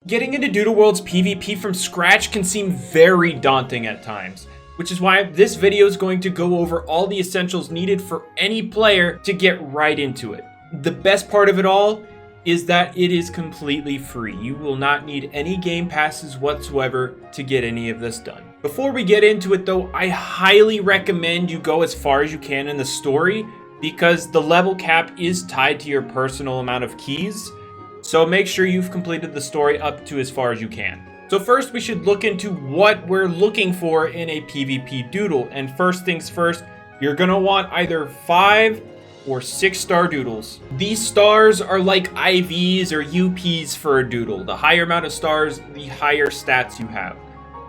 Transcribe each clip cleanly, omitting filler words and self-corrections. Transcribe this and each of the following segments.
Getting into Doodle World's PvP from scratch can seem very daunting at times, which is why this video is going to go over all the essentials needed for any player to get right into it. The best part of it all is that it is completely free. You will not need any game passes whatsoever to get any of this done. Before we get into it though, I highly recommend you go as far as you can in the story because the level cap is tied to your personal amount of keys. So make sure you've completed the story up to as far as you can. So first we should look into what we're looking for in a PvP doodle. And first things first, you're gonna want either 5 or 6-star doodles. These stars are like IVs or UPs for a doodle. The higher amount of stars, the higher stats you have.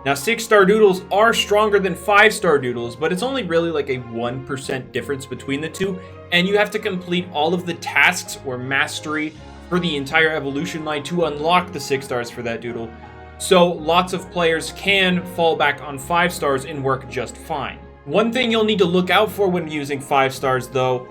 Now 6-star doodles are stronger than 5-star doodles, but it's only really like a 1% difference between the two. And you have to complete all of the tasks or mastery for the entire evolution line to unlock the 6 stars for that doodle. So lots of players can fall back on 5 stars and work just fine. One thing you'll need to look out for when using 5 stars though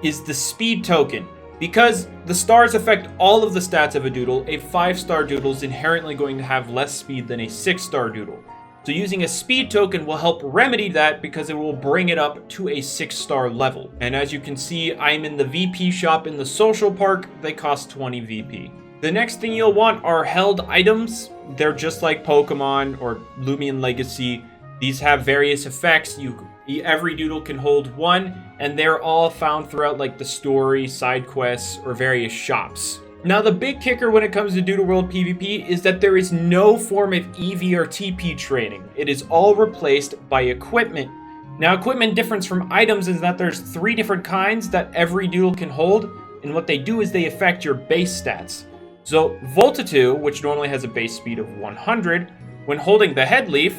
is the speed token. Because the stars affect all of the stats of a doodle, a 5-star doodle is inherently going to have less speed than a 6-star doodle. So using a speed token will help remedy that because it will bring it up to a 6-star level. And as you can see, I'm in the VP shop in the social park. They cost 20 VP. The next thing you'll want are held items. They're just like Pokemon or Lumion Legacy. These have various effects. Every doodle can hold one, and they're all found throughout like the story, side quests, or various shops. Now the big kicker when it comes to Doodle World PvP is that there is no form of EV or TP training. It is all replaced by equipment. Now equipment difference from items is that there's 3 different kinds that every doodle can hold, and what they do is they affect your base stats. So Voltatu, which normally has a base speed of 100, when holding the head leaf,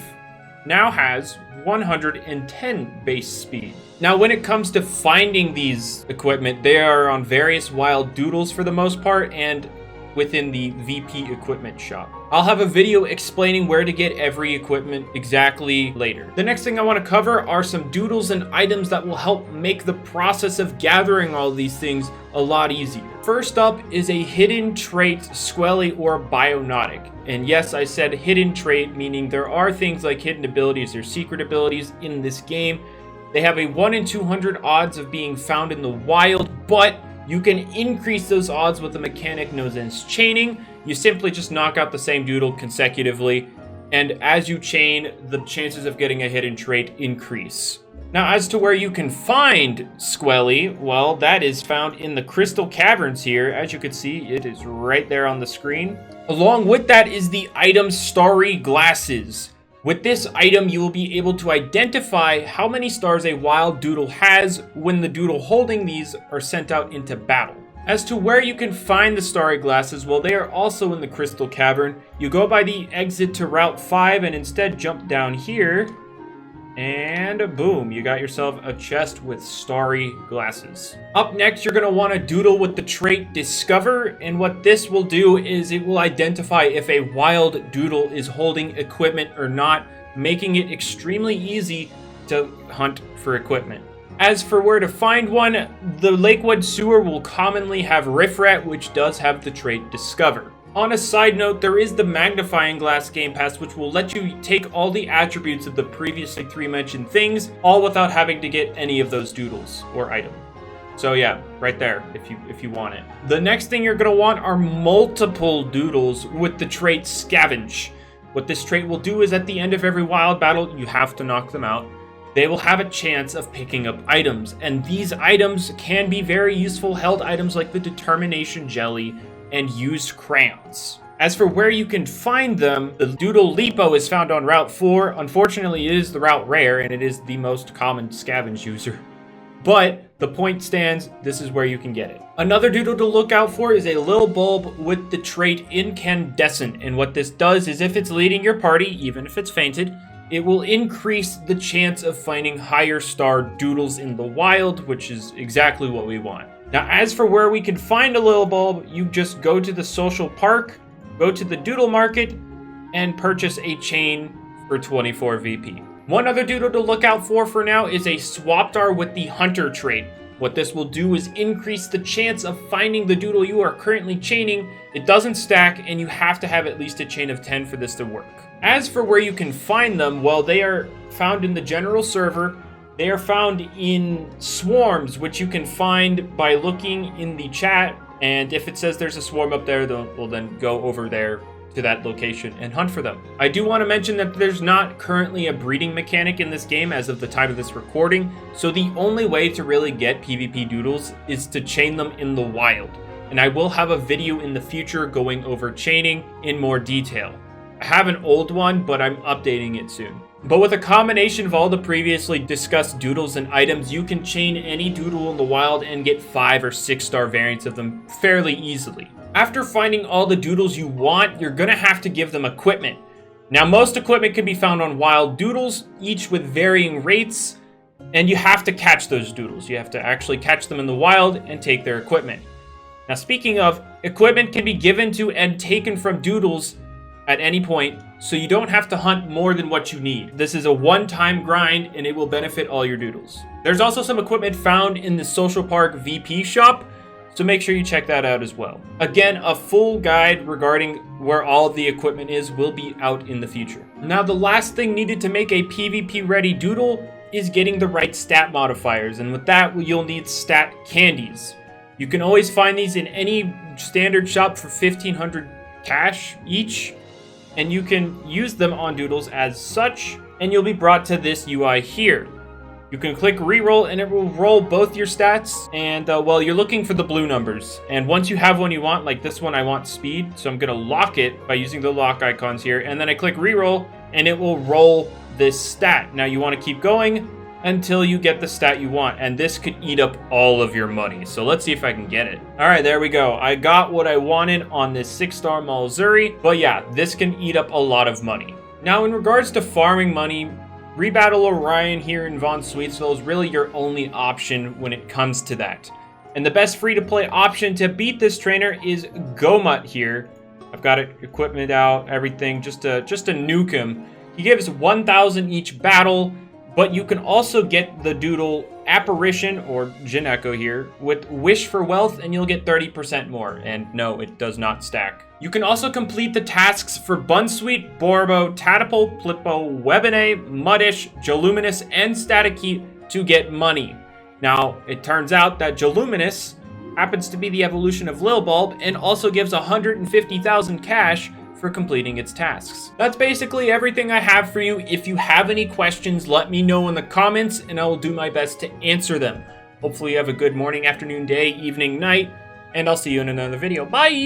now has 110 base speed. Now when it comes to finding these equipment, they are on various wild doodles for the most part and within the VP equipment shop. I'll have a video explaining where to get every equipment exactly later. The next thing I want to cover are some doodles and items that will help make the process of gathering all these things a lot easier. First up is a hidden trait, Squelly or Bionotic. And yes, I said hidden trait, meaning there are things like hidden abilities or secret abilities in this game. They have a 1 in 200 odds of being found in the wild, but you can increase those odds with a mechanic known as chaining. You simply just knock out the same doodle consecutively, and as you chain, the chances of getting a hidden trait increase. Now, as to where you can find Squelly, well, that is found in the Crystal Caverns here. As you can see, it is right there on the screen. Along with that is the item Starry Glasses. With this item, you will be able to identify how many stars a wild doodle has when the doodle holding these are sent out into battle. As to where you can find the Starry Glasses, well, they are also in the Crystal Cavern. You go by the exit to Route 5 and instead jump down here. And boom, you got yourself a chest with Starry Glasses. Up next, you're going to want to doodle with the trait Discover, and what this will do is it will identify if a wild doodle is holding equipment or not, making it extremely easy to hunt for equipment. As for where to find one, the Lakewood Sewer will commonly have Riffrat, which does have the trait Discover. On a side note, there is the Magnifying Glass Game Pass, which will let you take all the attributes of the previously 3 mentioned things, all without having to get any of those doodles or item. So yeah, right there, if you want it. The next thing you're going to want are multiple doodles with the trait Scavenge. What this trait will do is at the end of every wild battle, you have to knock them out. They will have a chance of picking up items, and these items can be very useful held items like the Determination Jelly and used crayons. As for where you can find them, the Doodle Lipo is found on Route 4. Unfortunately, it is the route rare, and it is the most common scavenge user. But the point stands, this is where you can get it. Another doodle to look out for is a little bulb with the trait Incandescent, and what this does is if it's leading your party, even if it's fainted, it will increase the chance of finding higher star doodles in the wild, which is exactly what we want. Now, as for where we can find a little bulb, you just go to the social park, go to the doodle market, and purchase a chain for 24 VP. One other doodle to look out for now is a Swaptar with the Hunter trait. What this will do is increase the chance of finding the doodle you are currently chaining. It doesn't stack, and you have to have at least a chain of 10 for this to work. As for where you can find them, well, they are found in the general server. They are found in swarms, which you can find by looking in the chat. And if it says there's a swarm up there, we'll then go over there to that location and hunt for them. I do want to mention that there's not currently a breeding mechanic in this game as of the time of this recording, so the only way to really get PvP doodles is to chain them in the wild. And I will have a video in the future going over chaining in more detail. I have an old one, but I'm updating it soon. But with a combination of all the previously discussed doodles and items, you can chain any doodle in the wild and get 5 or 6 star variants of them fairly easily. After finding all the doodles you want, you're gonna have to give them equipment. Now, most equipment can be found on wild doodles, each with varying rates, and you have to catch those doodles. You have to actually catch them in the wild and take their equipment. Now, speaking of, equipment can be given to and taken from doodles at any point, so you don't have to hunt more than what you need. This is a one-time grind, and it will benefit all your doodles. There's also some equipment found in the Social Park VP shop, so make sure you check that out as well. Again, a full guide regarding where all of the equipment is will be out in the future. Now, the last thing needed to make a PvP ready doodle is getting the right stat modifiers, and with that, you'll need stat candies. You can always find these in any standard shop for 1,500 cash each, and you can use them on doodles as such, and you'll be brought to this UI here. You can click reroll and it will roll both your stats, and well, you're looking for the blue numbers. And once you have one you want, like this one, I want speed, so I'm gonna lock it by using the lock icons here, and then I click reroll and it will roll this stat. Now you want to keep going until you get the stat you want, and this could eat up all of your money. So let's see if I can get it. All right, there we go. I got what I wanted on this 6-star Malzuri, but yeah, this can eat up a lot of money. Now, in regards to farming money, Rebattle Orion here in Von Sweetsville is really your only option when it comes to that. And the best free-to-play option to beat this trainer is Gomut here. I've got it, equipment out, everything, just to nuke him. He gives 1,000 each battle, but you can also get the doodle Apparition, or Jin Echo here, with Wish for Wealth, and you'll get 30% more. And no, it does not stack. You can also complete the tasks for Bunsweet, Borbo, Tadpole, Plippo, Webinay, Muddish, Joluminous, and Static Heat to get money. Now, it turns out that Joluminous happens to be the evolution of Lilbulb and also gives 150,000 cash for completing its tasks. That's basically everything I have for you. If you have any questions, let me know in the comments and I will do my best to answer them. Hopefully you have a good morning, afternoon, day, evening, night, and I'll see you in another video. Bye!